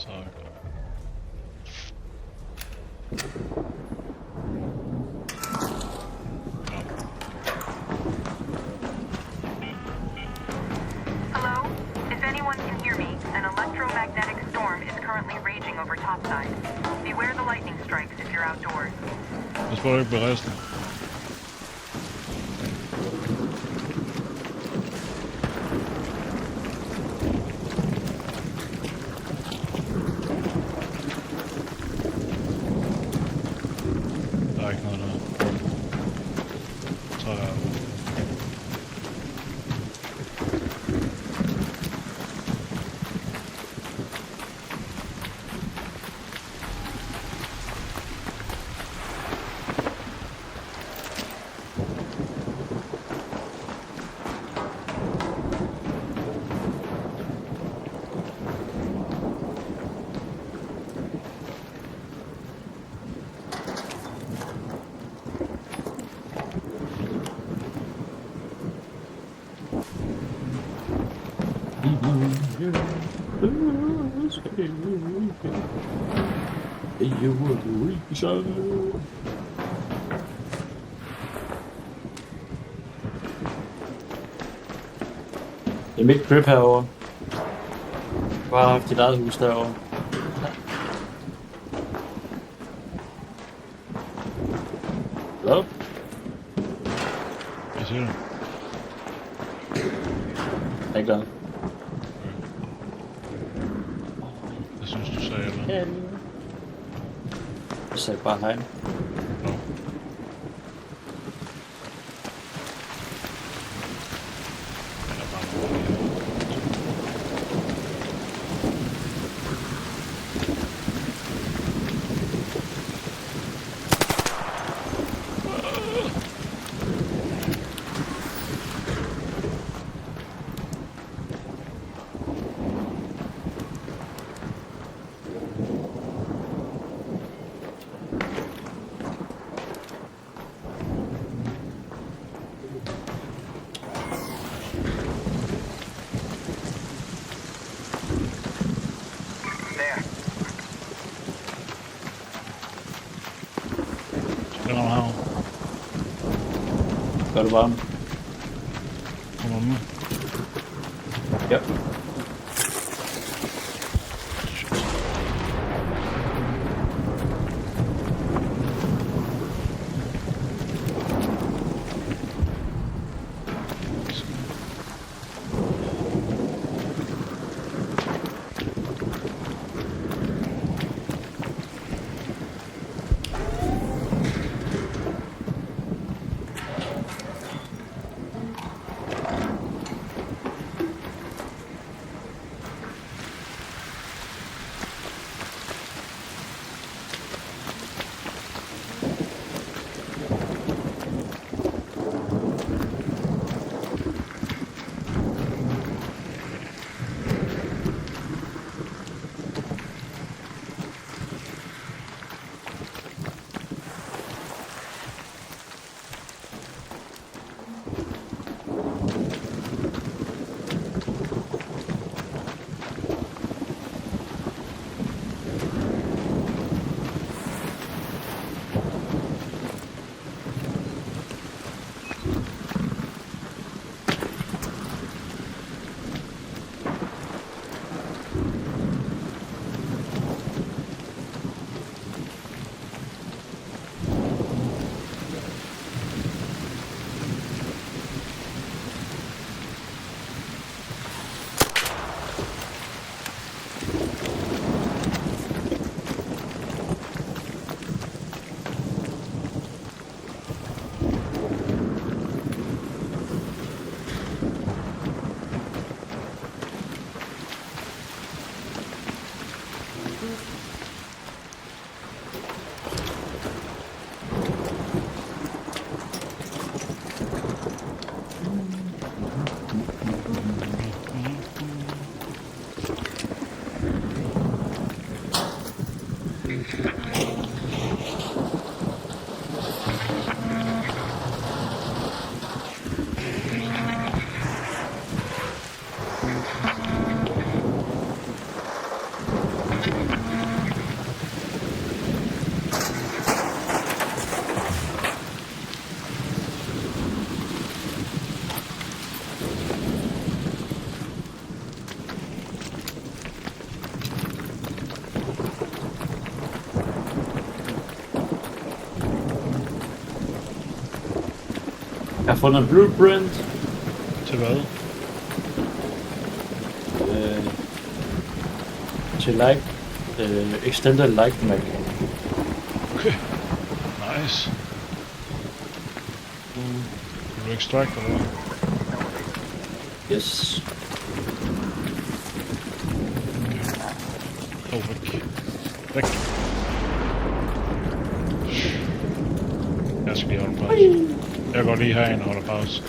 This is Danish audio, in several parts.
Så Hello? If anyone can hear me, an electromagnetic storm is currently raging over topside. Beware the lightning strikes if you're outdoors. pas på, at du ikke bliver ristet. Der er ikke noget der. Så er der. Det er mit crib herovre. Du har haft dit eget hus derovre. Hvad? Hvad siger du? Jeg er ikke glad. Jeg synes, du sagde eller? Jeg sagde bare hej. Nå. Men der er bare noget. There. Jeg rammer herovre. Gør du varme? Kommer du med? Ja. har fundet en blueprint. Til hvad? Til like. Extended like Mac. Okay. Nice. Vil du extract eller hvad? Yes. Væk. Væk. Jeg skal lige holde pause. Jeg går lige herind og holder pause.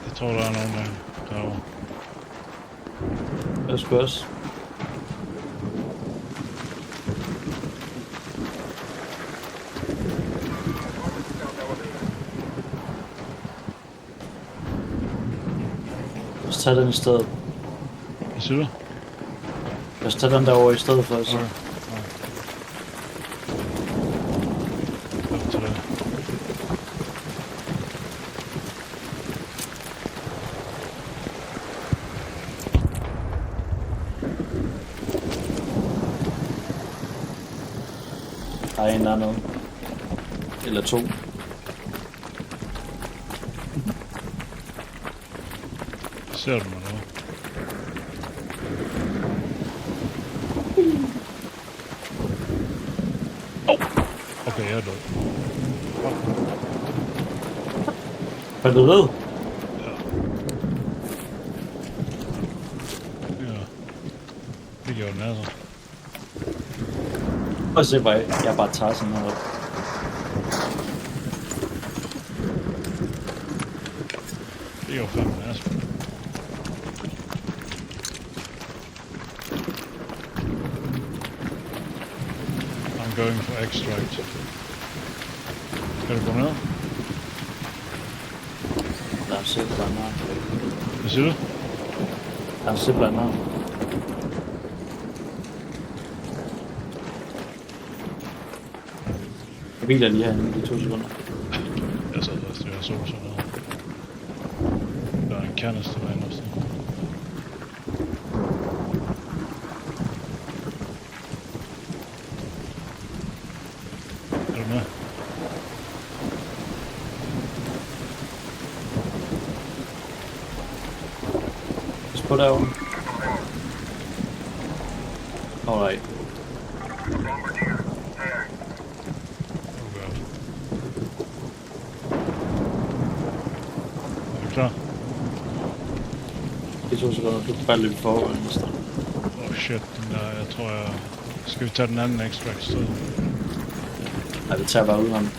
Jeg tror, der er nogen derovre. Jeg skal også. Lad os tage den i stedet. Hvad siger du? Lad os tage den derovre i stedet for så. Okay. Op til det. Der er en dernede. Eller to. Ser du mig nu? Okay, jeg er død. Er du ved? Ja. Det gjorde den altså. Prøv at se, hvor jeg bare tager sådan her op. Det gjorde fandme altså. I'm going for extract. Skal du gå ned? Der er simpelthen her. Hvad siger du? Der er simpelthen her. Jeg hviler lige herinde i 2 sekunder. Jeg sad først, jeg så sådan noget. Der er en kanister derinde også. Er du med? Pas på derovre. Alright. Okay. Er du klar? I 2 sekunder. Du kan bare løbe forover, mister. Oh shit, den der, jeg tror jeg... Skal vi tage den anden extract i stedet? Nej, vi tager bare ud ham.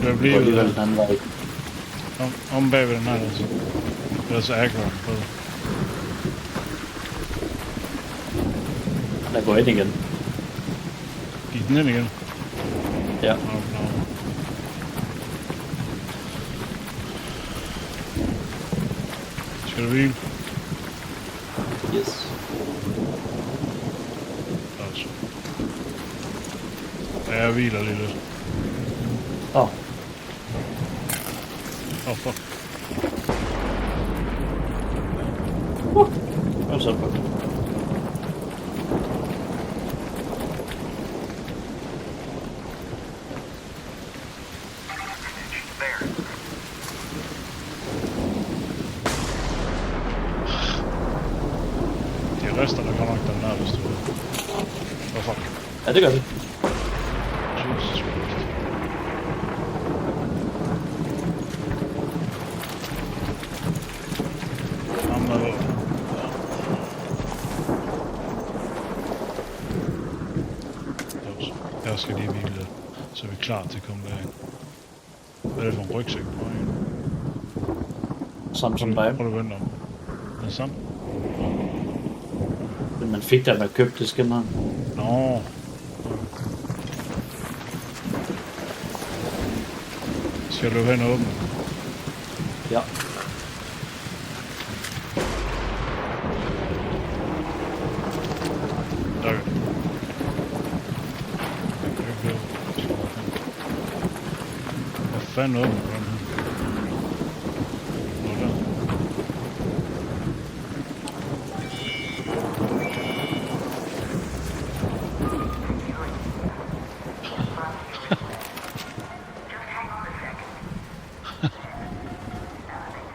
Det Gå bliver alligevel den anden vej. om bagved den her, altså. Det er så aggro. Der går ind igen. Gik den ind igen? Ja. Oh, no. Skal du hvile? Yes. Altså. Ja, jeg hviler lige lidt. Åh. Oh, fuck. Hvad så på? De rester, der går nok den der, hvis du vil. Oh, fuck. Ja, det gør vi. Jesus Christ. Ham der lå. Jeg skal lige hvile lidt, så er vi klar til at komme derind. Hvad er det for en rygsæk på en? Samme som dig. Prøv at vente om. Er det sådan? Men man fik da, man købte det skin her. Nå. Skal du hen og åbne? Ja. Der. Hvad fanden åbner du den her? Nå, der.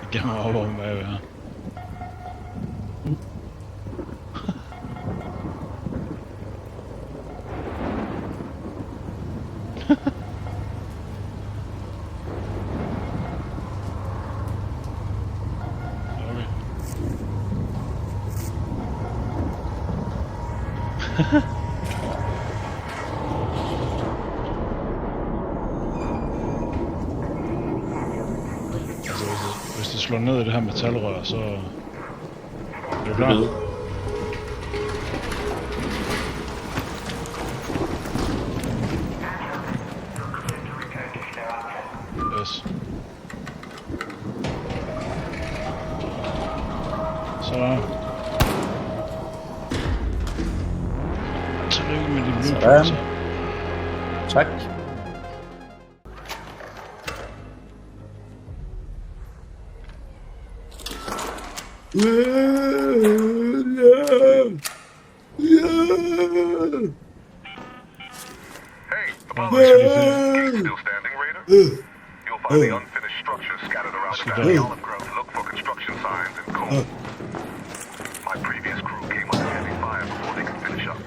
Jeg gemmer op om hvad her. Okay. Altså, hvis det slår ned i det her metalrør, så er du klar? Ved. Yes. Så. Tillykke med din Sådan. blueprint. Tak. Hey, Ja, det skal lige finde. still standing, Raider? You'll find the unfinished structures scattered around the Sit valley down. olive grove. Look for construction signs and coal. My previous crew came under heavy fire before they could finish up.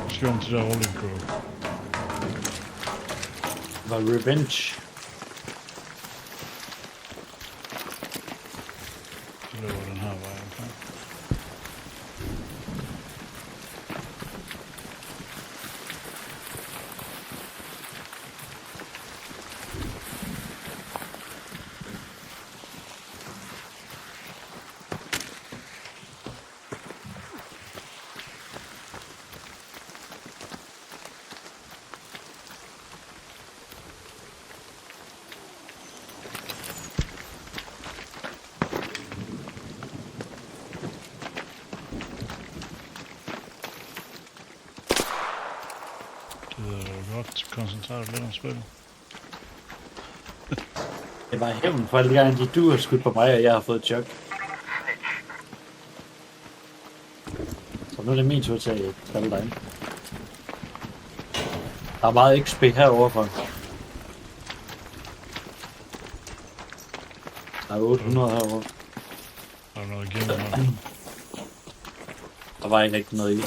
Nu skal vi om til der Rolling Grove. Var revenge. Så løber den her vej omkring. Det er jo godt koncentrere dig lidt om spillet. Det var hævn for alle gange, du har skudt på mig, og jeg har fået et chok. Så nu er det min tur til at drille dig. Der er meget XP herovre for. Der er 800 herovre. Der er noget igennem her. Der var ikke rigtig noget i.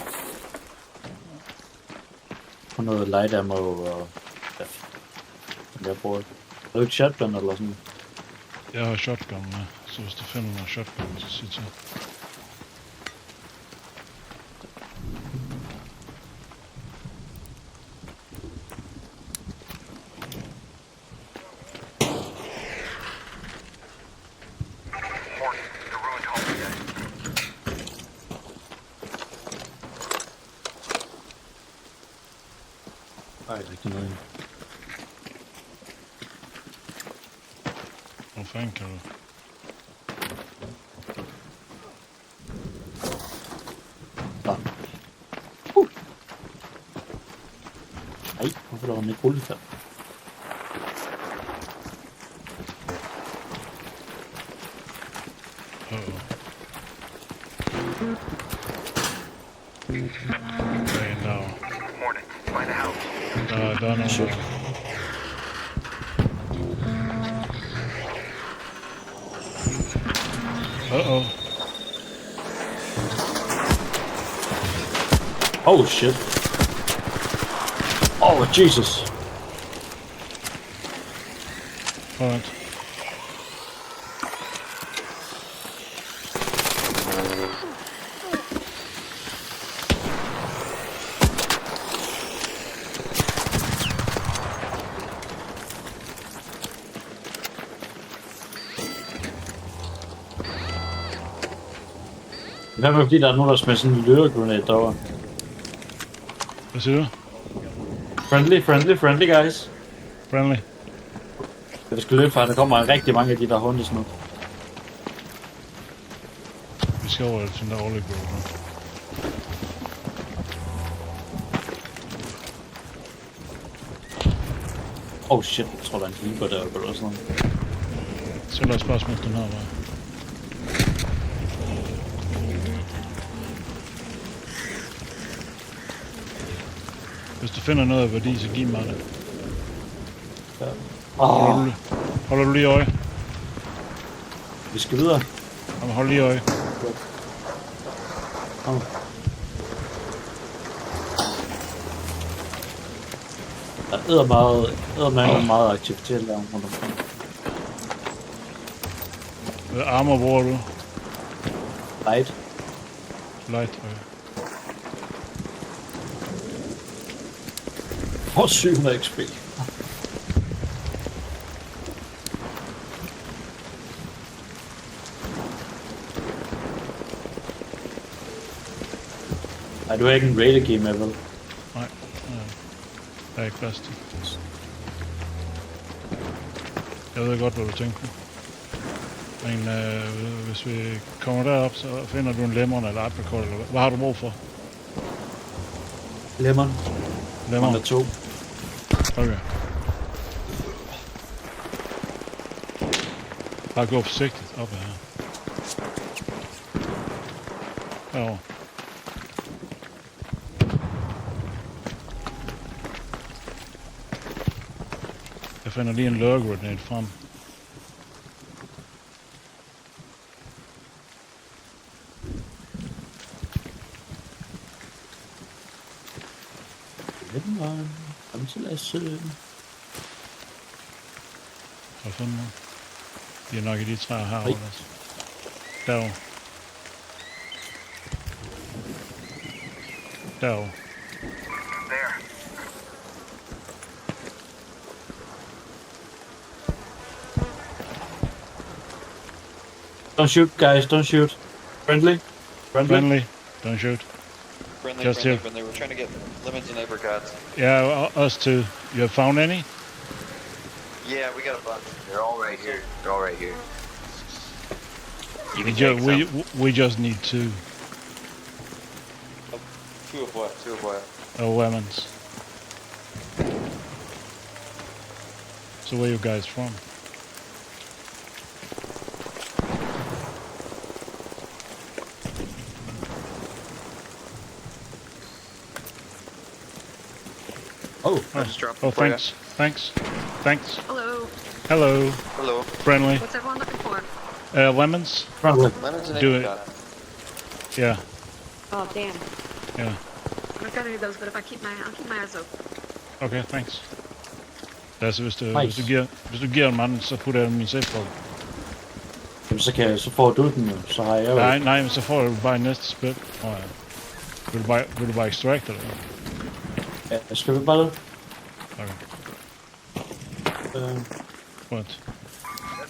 Kun noget light ammo og... Ja. Som jeg bruger. Har du ikke shotgun eller sådan? Jeg har shotgun med, så hvis du finder noget shotgun, så sig til. Morton, the ruined home yet. Nej, der er ikke noget i. Hvor fanden kan du? Nå. Nej, hvorfor er der ikke rullet her? Der er en der. Morton, find a house. Der er nogen Shit. der. Uh-oh. Oh shit. Oh Jesus. Point. Hvad med fordi der er nogen, der smider sådan en lyregranat derovre? Hvad siger du? Friendly guys. Friendly. Vi skal løbe fra, der kommer rigtig mange af de der hundes nu. Vi skal over til den der Olive Grove nu. Oh shit, jeg tror der er en heaper deroppe eller sådan noget. Så lad os bare smide den her vej. Hvis du finder noget af værdi, så giv mig det. Holder du lige øje? Vi skal videre. Jamen, hold lige øje. Der er meget aktivitet der rundt omkring. Armor, hvor er du? Light. Light, okay. For 700 XP. Ej, du har ikke en raider game med, vel? Nej, der er ikke plads til. Jeg ved godt, hvad du tænker på. Men hvis vi kommer derop, så finder du en lemon eller apricot, eller hvad har du brug for? Lemon. Lemon? Under 2. Okay. Bare gå forsigtigt op her. Herovre. Jeg finder lige en lurgranate frem. Lemon. Kom til Lasse. Hvad fanden nu? De er nok i de træer herovre. Derovre. Derovre. There. Don't shoot, guys. Don't shoot. Friendly. Friendly. Don't shoot. Friendly, Just friendly, here. friendly. We're trying to get lemons and apricots. Yeah, us too. You have found any? Yeah, we got a bunch. They're all right here. They're all right here. You We, can take we just need two. Two of what? Two of what? Lemons. So where you guys from? Oh, I just dropped Oh, them for you. thanks. Thanks. Thanks. Hello. Hello. Hello. Friendly. What's everyone looking for? Lemons? friendly. Lemons and Do it. apricot. Yeah. Oh, damn. Yeah. I'm not gonna need those, but if I'll keep my eyes open. Okay, thanks. Altså, hvis Nice. du giver en mand, så putter jeg dem i min sætfolk. Jamen, så får du den jo. Så har jeg jo. Nej, men så får du bare i næste spil. Oh, ja. Vil du bare extract eller hvad? Ja, skal vi bare det? Okay, Øh, godt.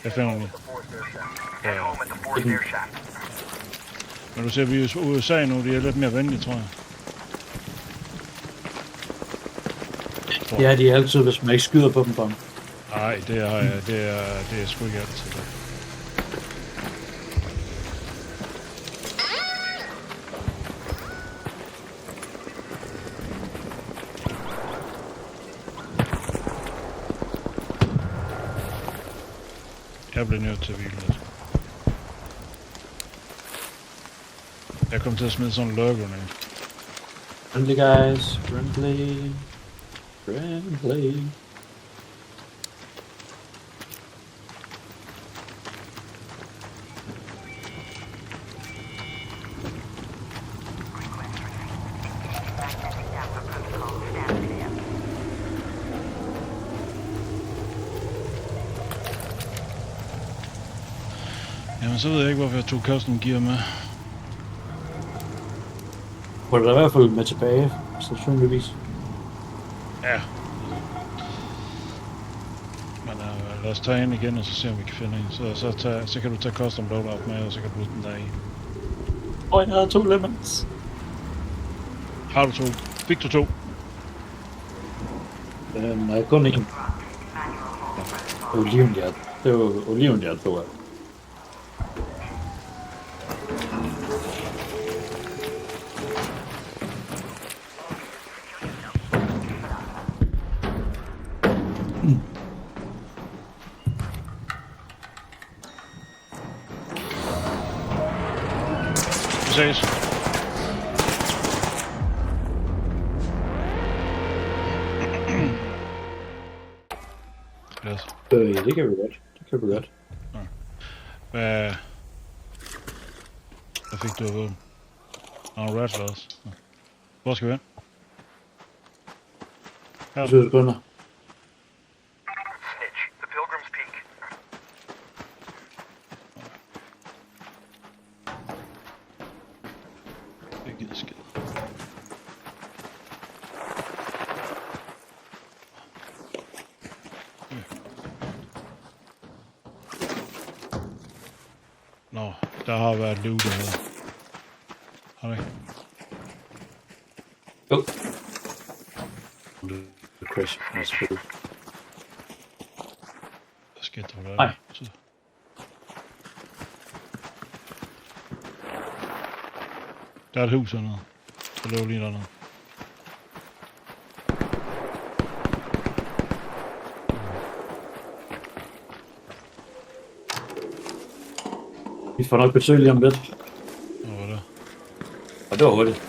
Jeg finder den lige. Ja, ja. Home at the fourth air shaft. Men du ser, vi er i USA nu, de er lidt mere venlige, tror jeg. det er de altid, hvis man ikke skyder på dem, bare. Nej, det er sgu ikke altid. Jeg bliver nødt til at hvile lidt. Jeg kom til at smide sådan en lurgranate. Friendly guys. Friendly. Friendly. Jamen, så ved jeg ikke, hvorfor jeg tog custom gear med. Får du da i hvert fald med tilbage, sandsynligvis. Ja. Men lad os tage ind igen, og så se om vi kan finde en. Så kan du tage custom loadout med, og så kan du putte den der i. jeg havde 2 lemons. Har du 2? Fik du 2? Nej, kun 1. Olivenhjert. Det var olivenhjert, tror jeg. Vi ses. Yes. Det kan vi godt. Det kan vi godt. Hvad fik du af våben? Nå, Rattlers. Hvor skal vi hen? Jeg synes, det kunder. Snitch. The Pilgrim's Peak. Det gider skid. Nå, der har været loot her. Har det ikke? Jo. Det crash. Jeg spiller. Hvad skete der for dig? Nej. Der er et hus hernede. Der løber lige dernede. Vi får nok besøg lige om lidt. Hvad var det? Og det var hurtigt.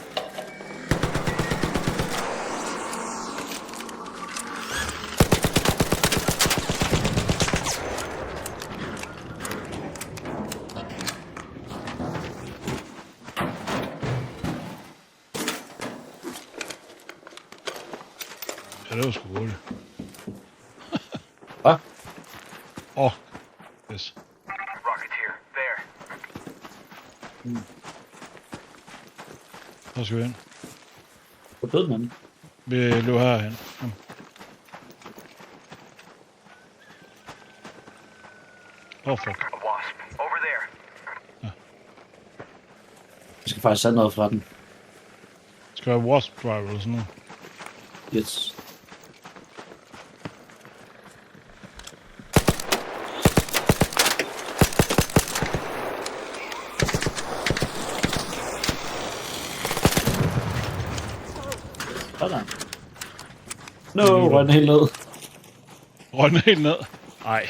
Ja, det var sgu hurtigt. Hvad? Yes. Rocketeer. There. Hvor skal vi hen? Hvor død man? Vi løber herhen. Kom. Fuck. A wasp. Over there. Vi skal faktisk have noget fra den. Skal jeg Wasp Drive eller sådan noget? Yes. Sådan. No, røg den helt ned. Røg den helt ned? Ej.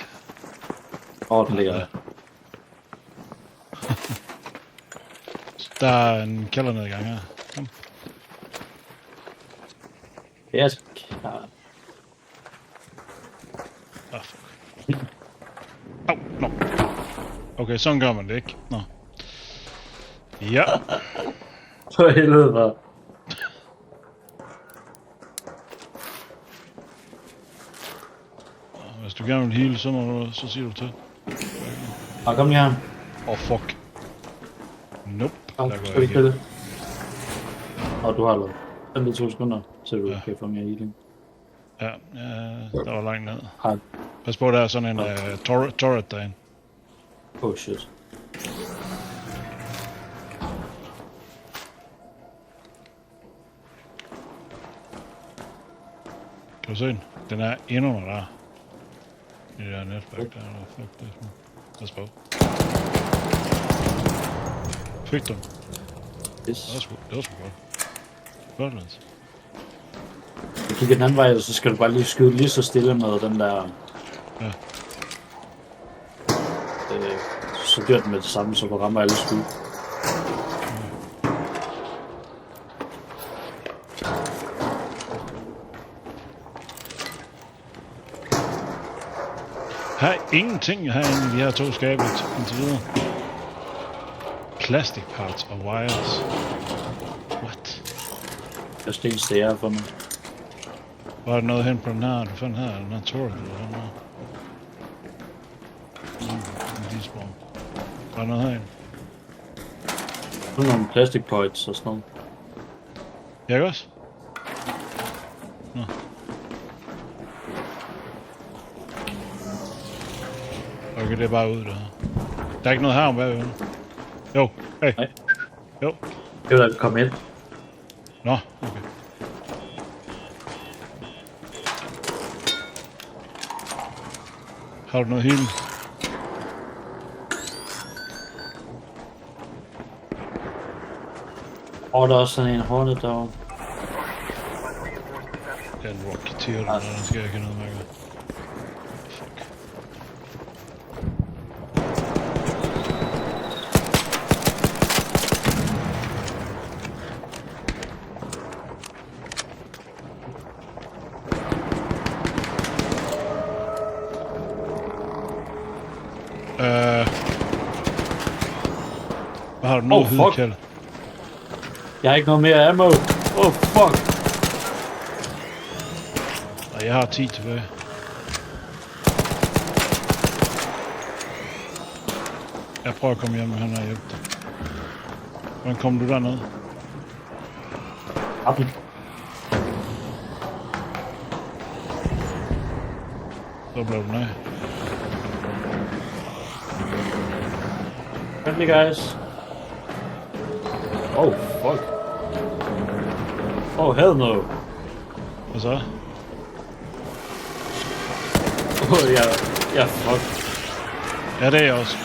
Den ligger der. Der er en kældernedgang her. Kom. Jeg er klar. Ah, fuck. Au, nå. Okay, sådan gør man det ikke. Nå. Ja. For helvede, var. Hvis du gerne vil heal, så siger du til. Kom lige her. Fuck. Nope. Der går Skal jeg vi ikke. spille? Du har lavet. Den er 2 sekunder, så du Ja. kan få mere healing. Ja, der var langt ned. Har. Pas på, der er sådan en turret derinde. Oh shit. Kan du se den? Den er endnu der. I det der netværk der. Fuck det. Pas på. Fik du den? Yes. Det var sgu godt. Godt, Lance. Jeg kigger den anden vej, og så skal du bare lige skyde lige så stille med den der... Ja. Så gør den med det samme, så du rammer alle skud. Her er ingenting herinde i de her 2 skabe indtil videre. Plastic parts og wires. What? Det er det eneste, jeg har fundet. Var der noget hen på den her? Du fandt her, den her turret eller sådan noget? En despawn. Var der noget herinde? Nu er nogle plastic points og sådan noget. Ja, ikke også? Nå. Okay, det er bare ud der. Der er ikke noget her om bagved. Jo, hey. Nej. Jo. Det var da vi kom ind. Nå, okay. Har du noget healing? Der er også sådan en Hornet derovre. Ja, en rocketeer, eller den skal jeg ikke have noget med at gøre. Fuck. Hvad har du noget fuck. hidkald? Jeg har ikke noget mere ammo. Fuck. Nej, jeg har 10 tilbage. Jeg prøver at komme hjem med han og hjælpe dig. Hvordan kommer du derned? Appen. Så blev du af. Friendly guys. Fuck. Hell no. Hvad så? Fuck. Ja, det er jeg også.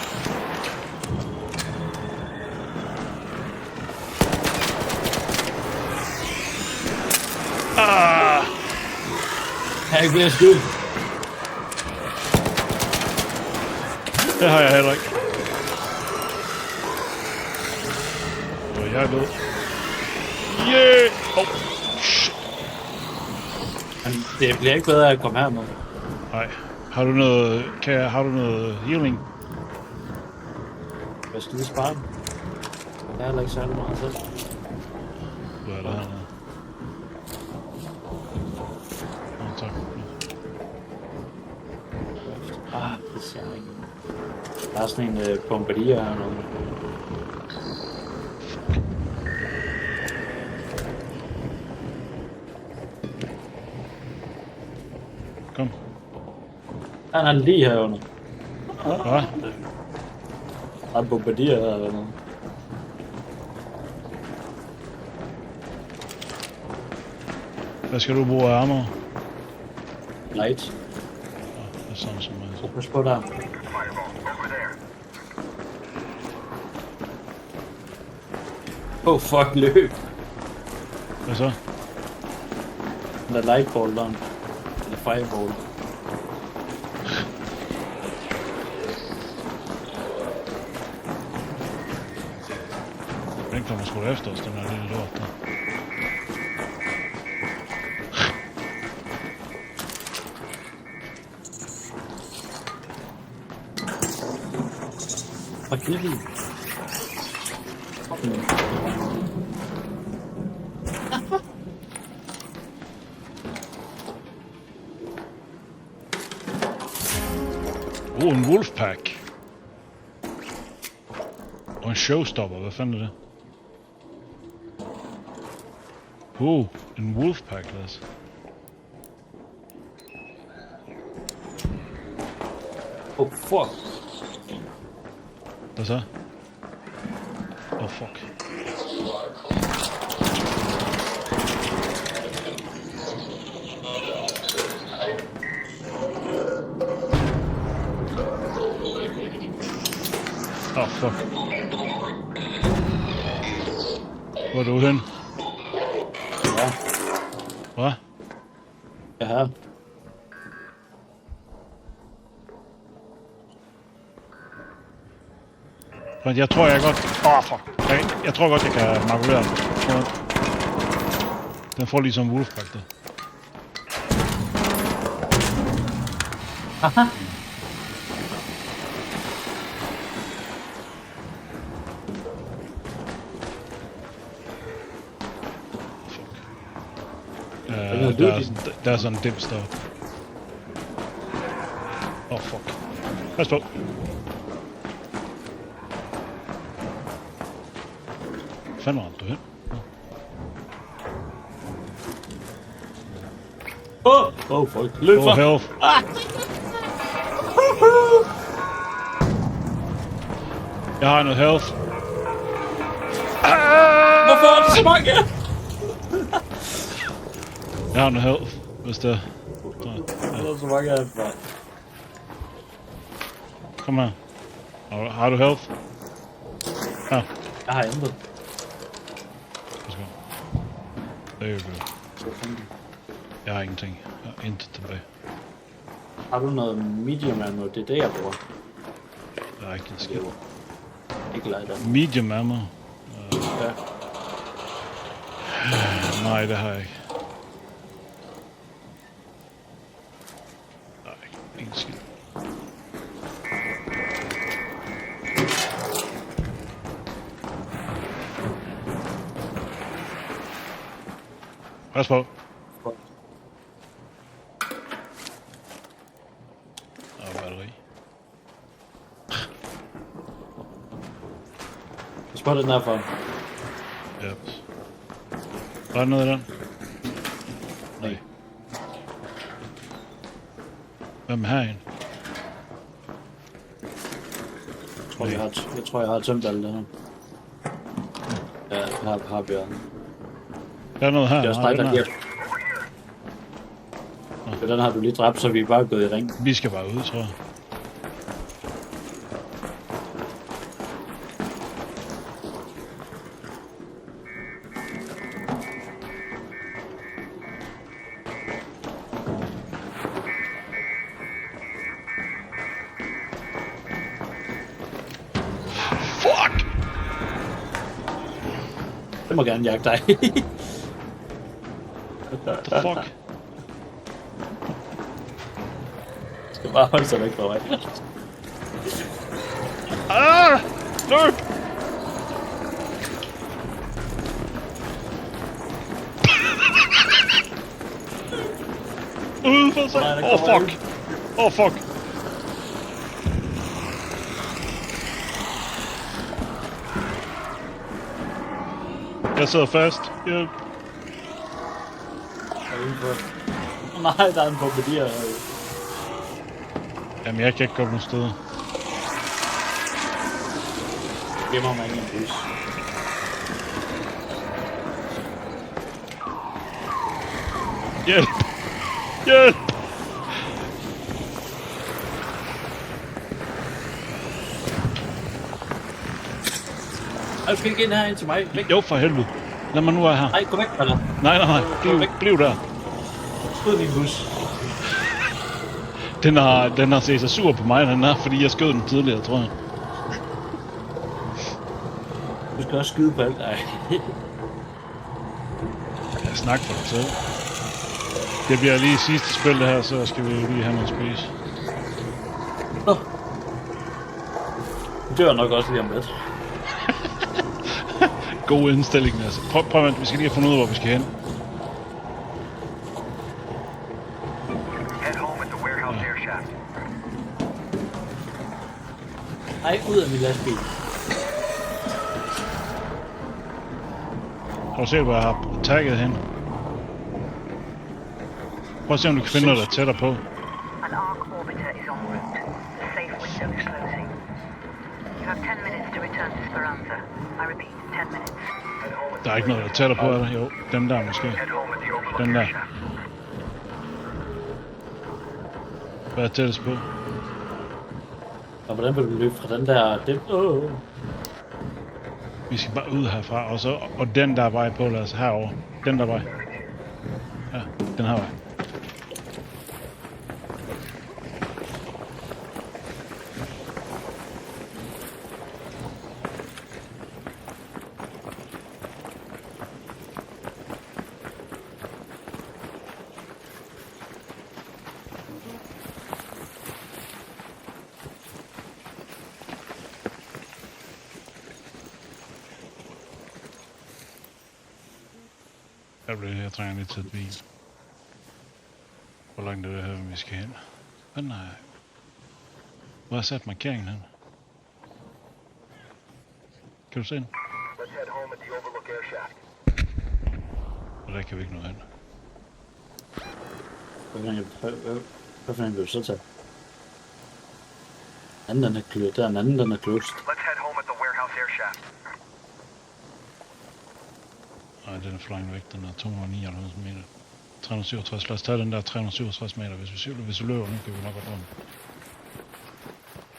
Jeg er ikke ved at skyde. Det har jeg heller ikke. Og jeg er død. Yeah! Shit. Men det bliver ikke bedre at komme her med. Nej. Har du noget... Har du noget healing? Jeg skal lige spare den. Jeg er heller ikke særlig meget selv. Hvad er der hernede? Nå, tak. Det ser jeg ikke. Der er sådan en bombardier her noget. Kom. Han er lige herunder. Hvad? Der er en bombardier her eller noget. Hvad skal du bruge af armor? Light. Det er sådan som mig. Pas på der. Fireball over there. Fuck, løb. Hvad så? Den der lightball der. Eller fireball. Den kommer sgu da efter os, den her lille lort der. Fuck, lille. En Wolfpack. Og en showstopper, hvad fanden er det? En Wolfpack, lad os. Fuck. Hvad så? Fuck. Fuck. Hvor er du hen? Ja, Hvad? jeg er her. Men jeg tror, jeg godt... fuck. Jeg tror godt, jeg kan makulere den. Den får ligesom Wolfpack der. Aha. Der er sådan en dims der. Fuck. Pas på. Fanden ramte du hen? Fuck. Løb for. Health. Jeg har noget health. Hvorfor er der så mange? Jeg har noget health, hvis det er. Hvorfor er der så mange af dem? Kom her. Har du health? Ja. Jeg har intet. Værsgo. Det er jo godt. Jeg har ingenting. Jeg har intet tilbage. Har du noget medium ammo? Det er det, jeg bruger. Der er ikke en skid. Ikke light ammo. Medium ammo. Ja. Nej, det har jeg ikke. Nej, ingen skid. Pas på. Og batteri. Jeg spørger den herfra. Ja. Var der noget i den? Nej. Hvem har en? Jeg tror, jeg har tømt alt det her. Ja, jeg har Bjørn. Der er noget her. Det er også Nej, dig, der den giver. her. Så den har du lige dræbt, så vi er bare gået i ring. Vi skal bare ud, tror jeg. Fuck! Jeg må gerne jagte dig. What the fuck? Jeg skal bare holde sig væk fra mig. Ah! Løb! Ude for sig! Nej, der Åh, kommer fuck! Åh, fuck! Jeg sidder fast. Hjælp. Nej, der er en bombardier. Jamen, jeg kan ikke gå nogen steder. Jeg gemmer mig inde i en bus. Hjælp! Hjælp! Ej, du skal ikke ind her ind til mig. Væk. Jo, for helvede. Lad mig nu være her. Nej, gå væk fra dig. Nej, nej, nej. Bliv der. Skyd min bus. Den har set sig sur på mig, den her, fordi jeg skød den tidligere, tror jeg. Du skal også skyde på alt. Nej. Jeg snakker for dig selv. Det bliver lige sidste spil det her, så skal vi lige have noget spise. Nå. Du dør nok også lige om lidt. God indstilling, altså. Prøv at vi skal lige have fundet ud af, hvor vi skal hen. Head home at the warehouse air shaft. Nej, ud af min lastbil. Prøv at se, hvor jeg har tagget hen. Prøv at se, om du kan finde noget, der er tættere på. An arc orbiter is en route. The safe window is closing. You have 10 minutes to return to Speranza. I repeat, 10 minutes. Der er ikke noget, der er tættere på, er der? Jo, den der måske. Head home at the overlook Den der. air shaft. Hvad er tættest på? Og hvordan vil du løbe fra den der... Vi skal bare ud herfra, og den der er vej på, lad os herovre. Den der vej. Ja, den her vej. Jeg trænger lidt til et bil. Hvor langt er det her, vi skal hen? Men nej. Hvor har jeg sat markeringen hen? Kan du se den? Let's head home at the overlook air shaft. Og der kan vi ikke nå hen. Hvad fanden vil du så tage? Anden den er kløst. Der er en anden, den er kløst. Let's head home at the warehouse air shaft. Nej, den er for langt væk. Den er 299 meter. 367. Lad os tage den der 367 meter. Hvis vi løber nu, kan vi nok godt rundt.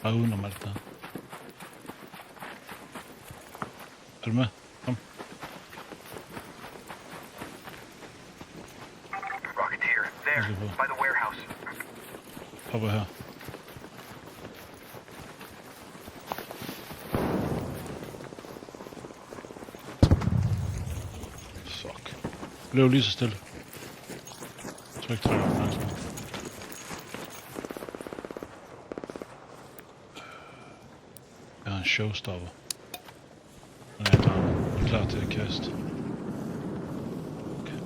Bare udenom alt der. Er du med? Kom. Rocketeer, there, by the warehouse. Hopper her. Fuck. Løb lige så stille. Tryk 3 opmærksomhed. Jeg har en showstopper. Den er klar til at kaste. Okay.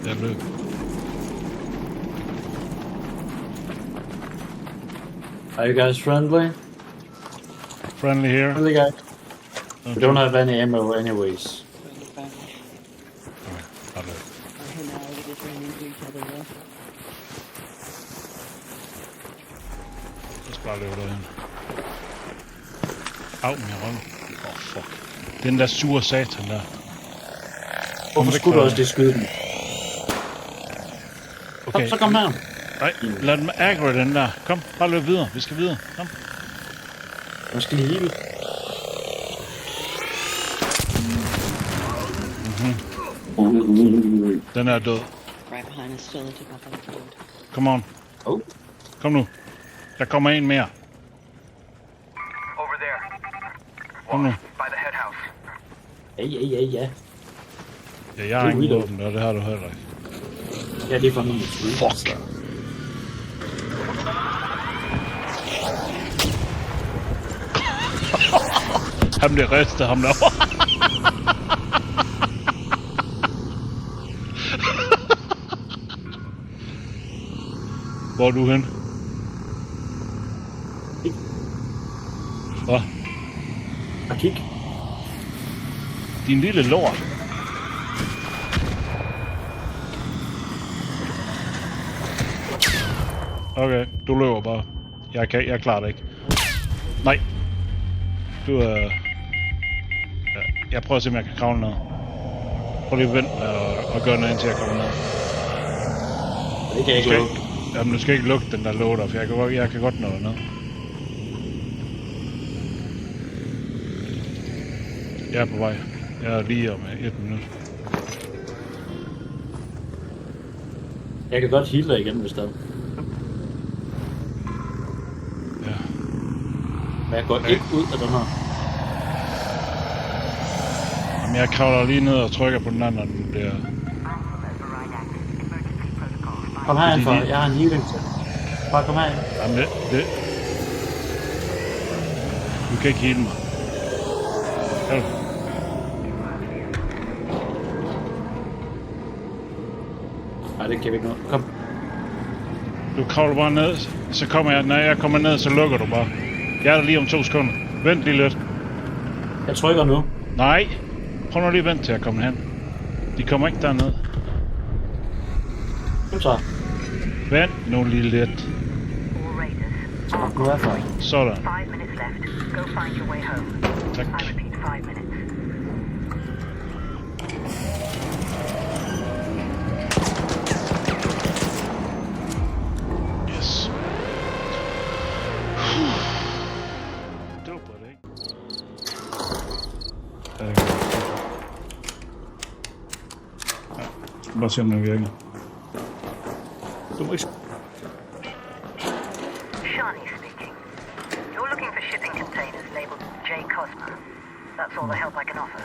Jeg løb. Are you guys friendly? Friendly here. Friendly guys. We don't have any ammo anyways. Okay, bare løb. And now we just ran into each other there. Lad os bare løbe derhen. Au, min røv. Åh, fuck. Den der sure satan der. Hvorfor væk skulle fra du også dig. det skyde den? Okay. Så kom her. Nej, lad dem aggro den der. Kom, bare løb videre. Vi skal videre. Kom. Jeg skal heal. Den er død. Right behind us, still took off on the road. Come on. Oh. Kom nu. Der kommer en mere. Over there, Kom nu. by the head house. Ja. Ja, jeg har ingen våben, og det har du heller ikke. Ja, det er for min skyde. Fuck. Han bliver ristet, ham derovre. Hvor er du hen? Hvad? Og kig. Din lille lort. Okay, du løber bare. Jeg klarer det ikke. Nej. Du ja, jeg prøver at se, om jeg kan kravle ned. Prøv lige at vente og gøre noget, indtil jeg kommer ned. Det kan jeg ikke lukke. Jamen, du skal ikke lukke den der låg der, for jeg kan godt nå ned. Jeg er på vej. Jeg er lige om 1 minut. Jeg kan godt heal dig igen, hvis der er. Ja. Men jeg går ikke ud af den her. Jamen, jeg kravler lige ned og trykker på den anden, når den bliver... Kom her indenfor, jeg har en healing til. Bare kom her ind. Jamen, det... Du kan ikke heale mig. Kan du? Nej, det kan vi ikke nå. Kom. Du kravler bare ned, så kommer jeg... Når jeg kommer ned, så lukker du bare. Jeg er der lige om 2 sekunder. Vent lige lidt. Jeg trykker nu. Nej. Prøv nu lige at vente til jeg kommer hen. De kommer ikke derned. Kom så. Vent nu lige lidt. All Raiders. Så nu er jeg Sådan. 5 minutes left. Go find your way home. Tak. I repeat, 5 minutes. Yes. Det var på det, ikke? Ja. Bare se om den virker. Du må ikke... Shani speaking. You're looking for shipping containers labeled J. Cosmo. That's all the help I can offer.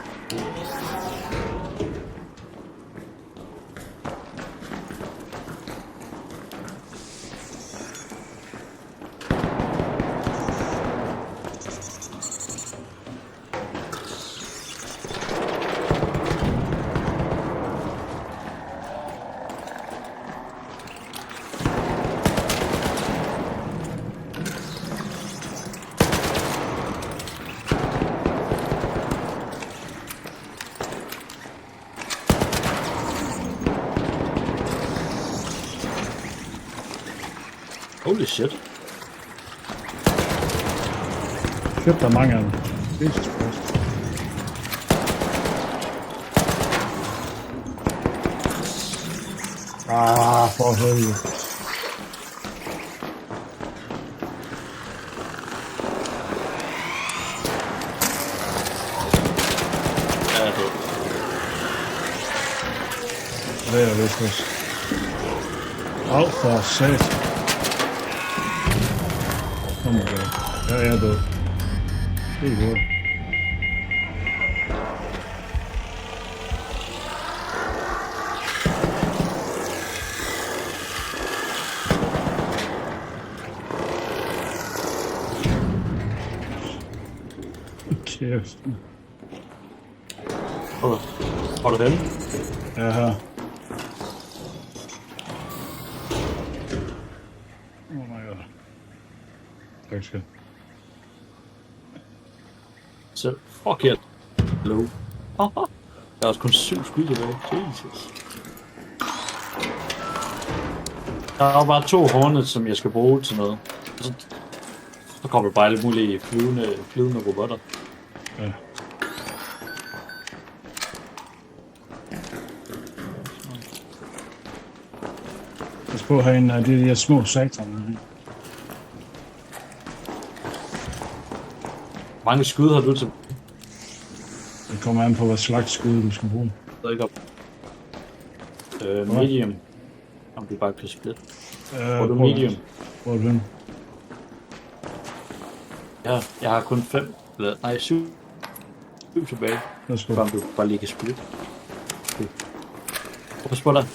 Holy shit. Shit, der er mange af dem. Jesus Christ. For helvede. Ja, det er Det er vist også. Au, for sat. Oh my god. Jeg er død. Det er godt. Kæft. Hvor er du henne? Jeg er her. Oh my god. Tak skal. Så, fuck it. Low. Der er også kun 7 skud tilbage. Jesus. Der er bare 2 Hornets, som jeg skal bruge til noget. Så kommer der bare alle mulige flyvende robotter. Ja. Pas på herinde, det er de her små sataner. Hvor mange skud har du til? Det kommer an på, hvad slags skud du skal bruge. Jeg ved ikke op. Medium. Om du bare kan splitte. Hvor du medium? Hvor er du henne? Ja, jeg har kun 5. Eller, nej, 7 tilbage. Værsgo. Om du bare lige kan splitte. Okay. Pas på dig.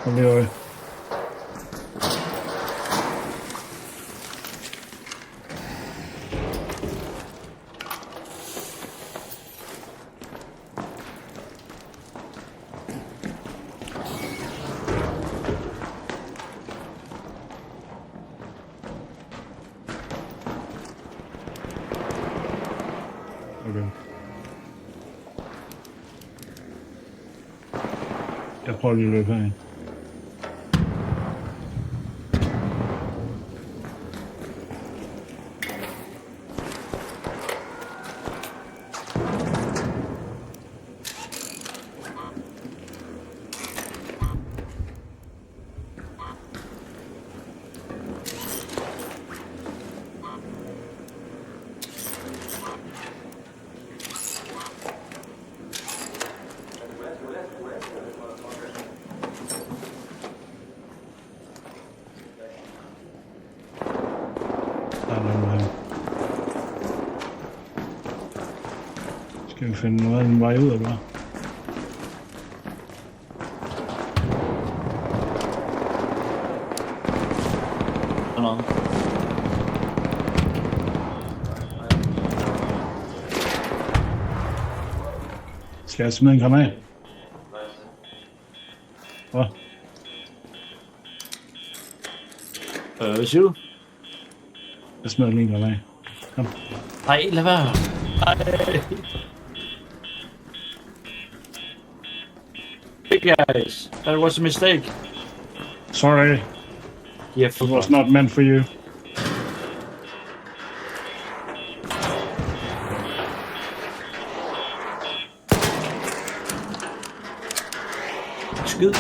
Kom lige øje. Okay. Jeg prøver lige at løbe herind. Der er noget her. Skal vi finde noget af en vej ud, eller hvad? Sådan noget. Skal jeg smide en granat? Hvad? Hvad siger du? Jeg smider lige en granat. Kom. Nej, lad være. Nej. Hey guys, that was a mistake. Sorry, Yeah, it was not meant for you. Skid.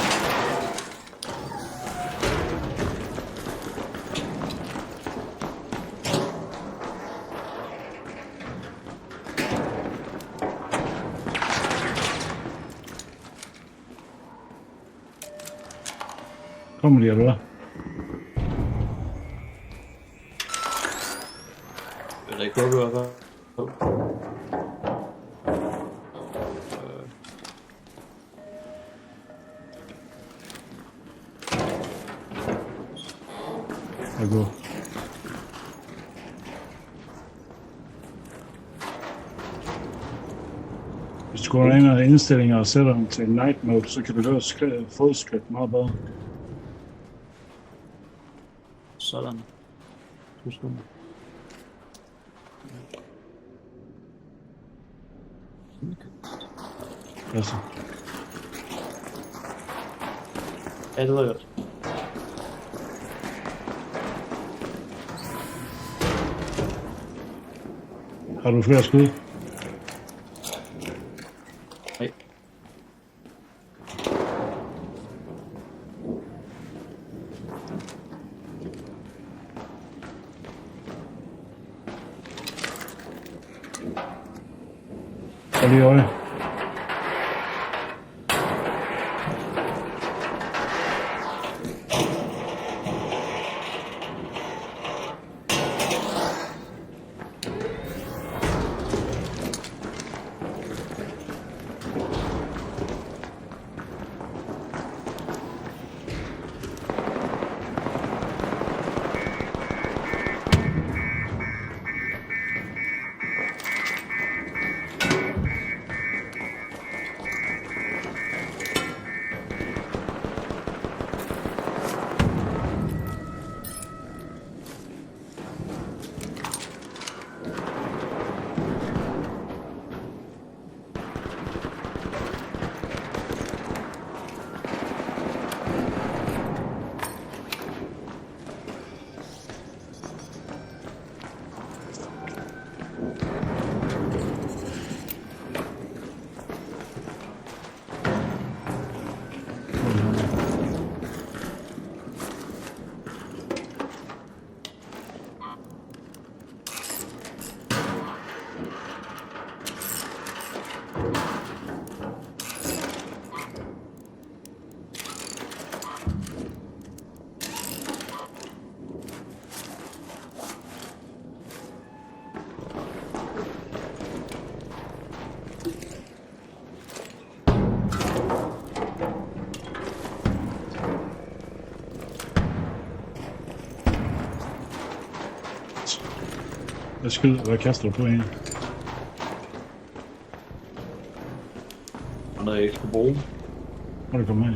Kommer de, eller hvad? Jeg ved ikke, hvor du er der. Jeg går. Hvis du går ind i indstillinger og sætter dem til night mode, så kan du høre fodskridt meget bedre. Sådan. Husk nu. Altså. Ja, det ved jeg godt. Har du flere skud? Så lige øje. Hvad kaster du på en? Og noget jeg ikke skal bruge. Hvor er det kommet af?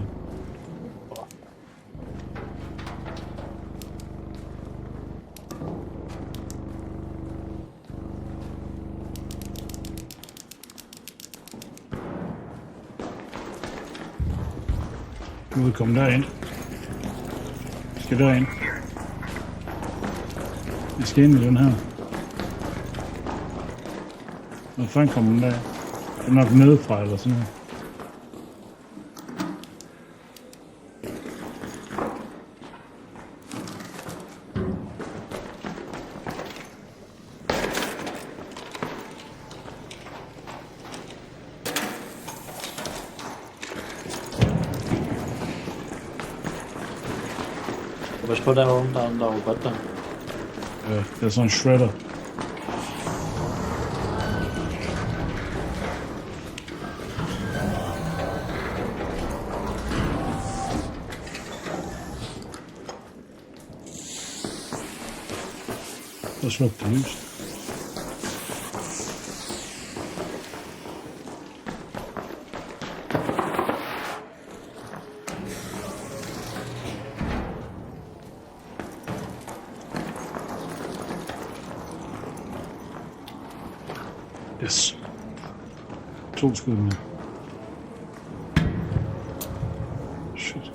Nu er vi kommet derind. Vi skal derind. Vi skal ind i den her. Hvor fanden kommer den der? Det er nok nedefra eller sådan noget. Pas på derovre, der er jo godt der. Ja, det er sådan en shredder. Så sluk det lys. Yes. 2 skud med. Shit.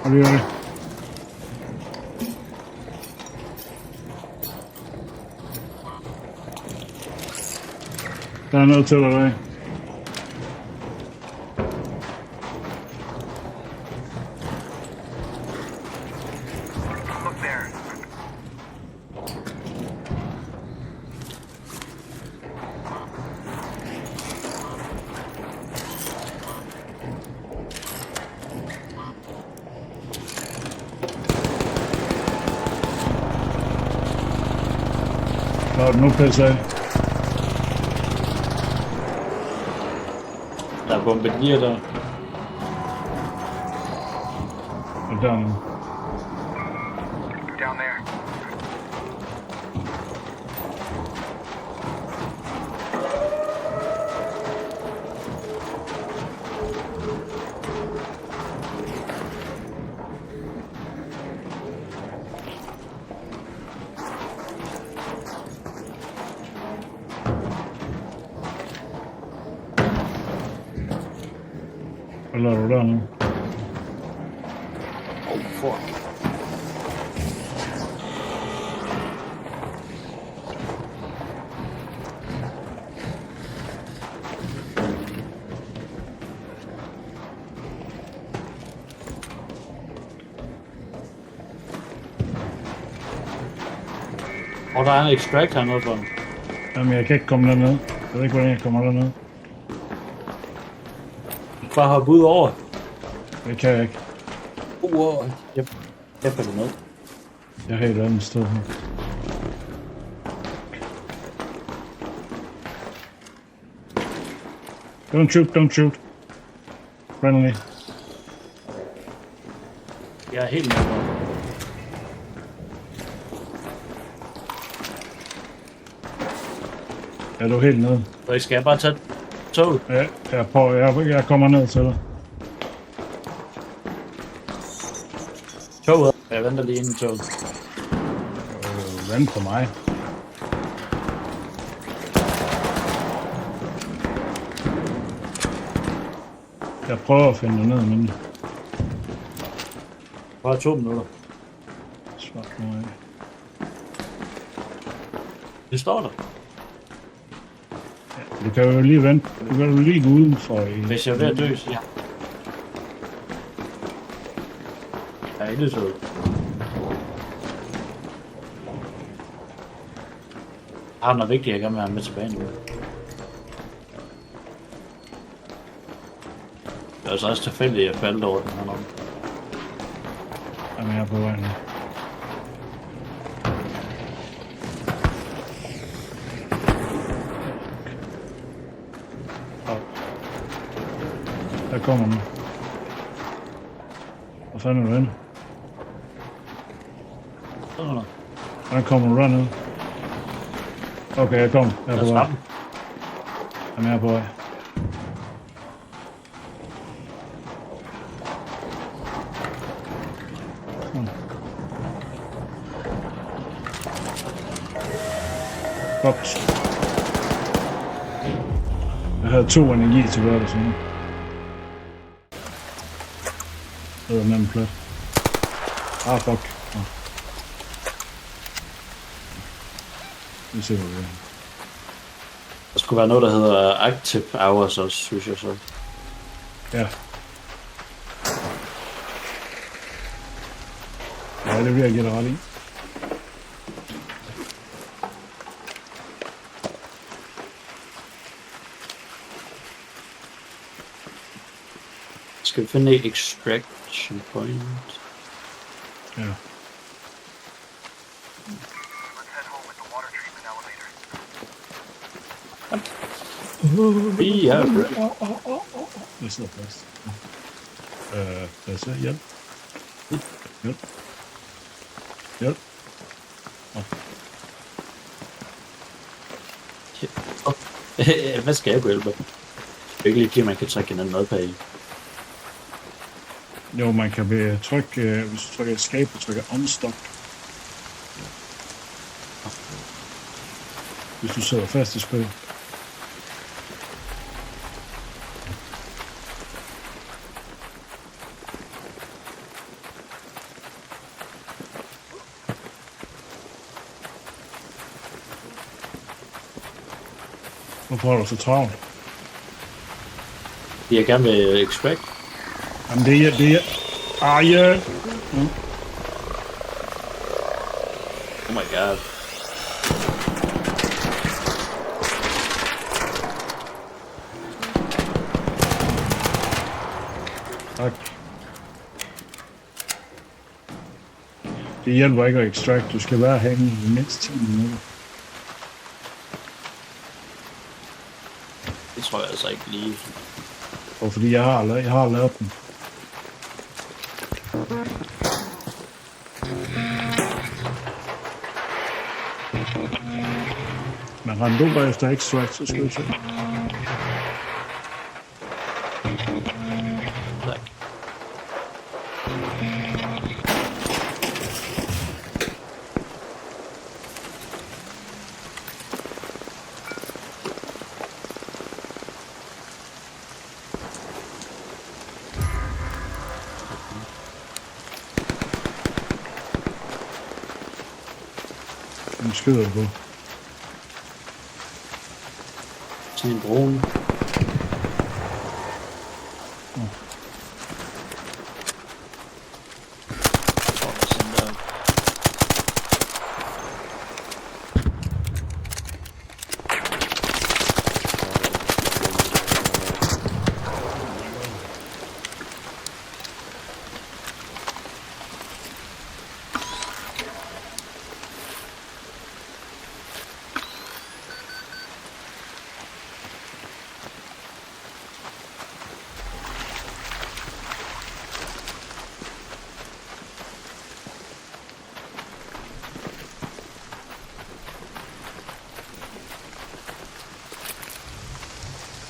Oj, oj. Der er noget til dig. Look there. Nå, nu pisser jeg. Der er bombardier der. Og der er nu. Down there. Hvad laver du der nu? Oh, fuck. Og der er en extract hernede for den. Jamen, jeg kan ikke komme derned. Jeg ved ikke, hvordan jeg kommer derned. Bare hoppe ud over. Det kan jeg ikke. Wow. Jeg falder ned. Jeg er helt andet sted her. Don't shoot, don't shoot. Friendly. Jeg er helt nede for. Er du helt nede? Så skal jeg bare tage toget? Ja, jeg kommer ned til dig. Toget? Jeg venter lige inde i toget. Vent på mig. Jeg prøver at finde dig ned, men... Bare 2 minutter. Svart nu af. Det står der. Du kan jo lige vente. Du kan jo lige gå udenfor i... Hvis jeg er ved at dø, så ja. Jeg er ikke sød. Jeg har noget vigtigt, jeg gerne vil have med tilbage nu. Det er altså også tilfældigt, at jeg faldt over den her nok. Jamen, jeg er på vej nu. Der kommer nu. Hvor fanden er du henne? Sådan der. Hvordan kommer du derned? Okay, jeg kommer. Jeg er på vej. Trappen. Jamen, jeg er på vej. Box. Jeg havde 2 energi tilbage eller sådan noget. Det var nemt plat. Ah, fuck. Ah. Vi ser, hvad det er. Der skulle være noget, der hedder Active Hours også, synes jeg så. Ja. Ja, det vil jeg give dig ret i. Skal vi finde et extraction point? Let's Ja. head home with the water treatment elevator. Ja, Det sidder fast. Lad os se. Hjælp. Hjælp. Hjælp. hvad skal jeg kunne hjælpe? Det er ikke lige, at man kan trække hinanden madpage i. Jo, man kan trykke, hvis du trykker escape og trykker unstop. Hvis du sidder fast i spil. Hvorfor er du så travlt? Jeg gerne vil extract. Jamen det er... ja. Oh my god. Tak. Det hjælper ikke at extract. Du skal være hænge i mindst 10 minutter. Det tror jeg altså ikke lige. Og fordi jeg har lavet den. Men rent du bare efter extract, så skal du se. Tak. Den skyder du på. Sådan en drone. Sådan der.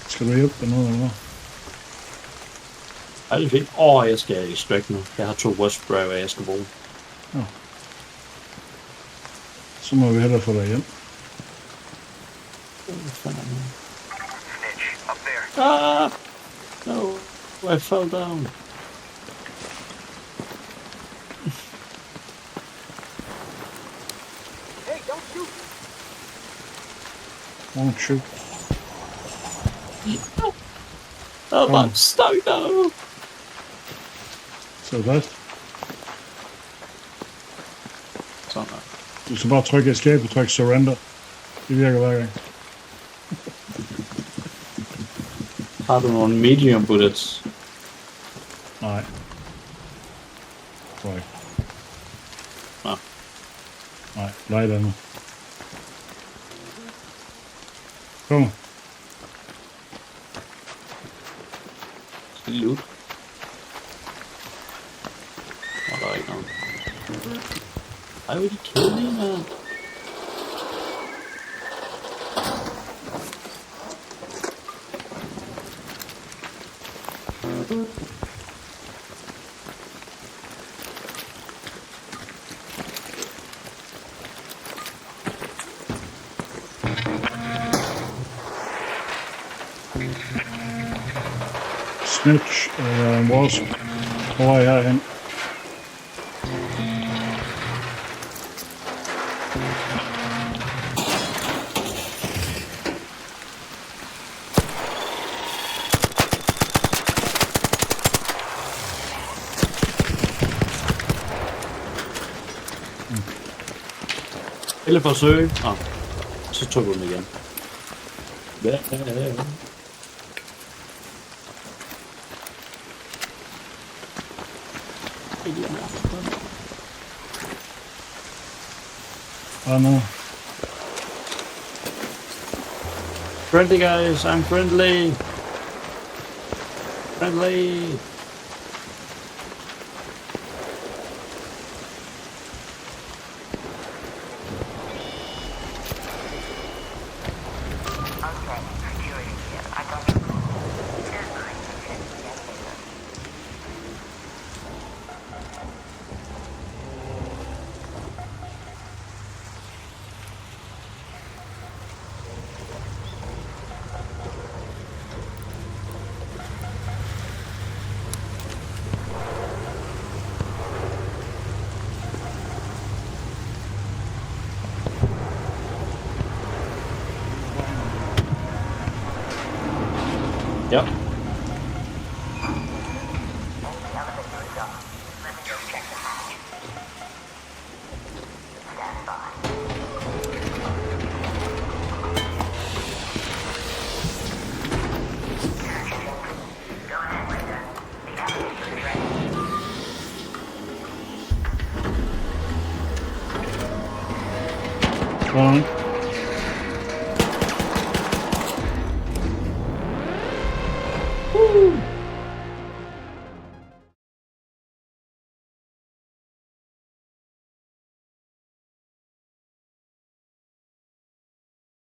Skal du hjælpe dig noget, eller hvad? Ej, det er fint. Jeg skal extract nu. Jeg har 2 wasp driver, jeg skal bruge. Så må vi hellere få dig hjem. Hvad fanden er det? Snitch, up there. No, I fell down. Won't shoot. Oh, I'm stuck now. Så fast. Sådan der. Du skal bare trykke escape og trykke surrender. Det virker hver gang. Har du nogle medium bullets? Nej. Tror jeg ikke. Nå. Nej, light andet. Kom. Skal de loot? Der er ikke noget. Ej, vil de kedelige, mand? Snitch, Wasp. Hvor er jeg hen? Eller forsøg. Så tog du den igen. Hvad? No. Friendly guys, I'm friendly. Friendly. Ja.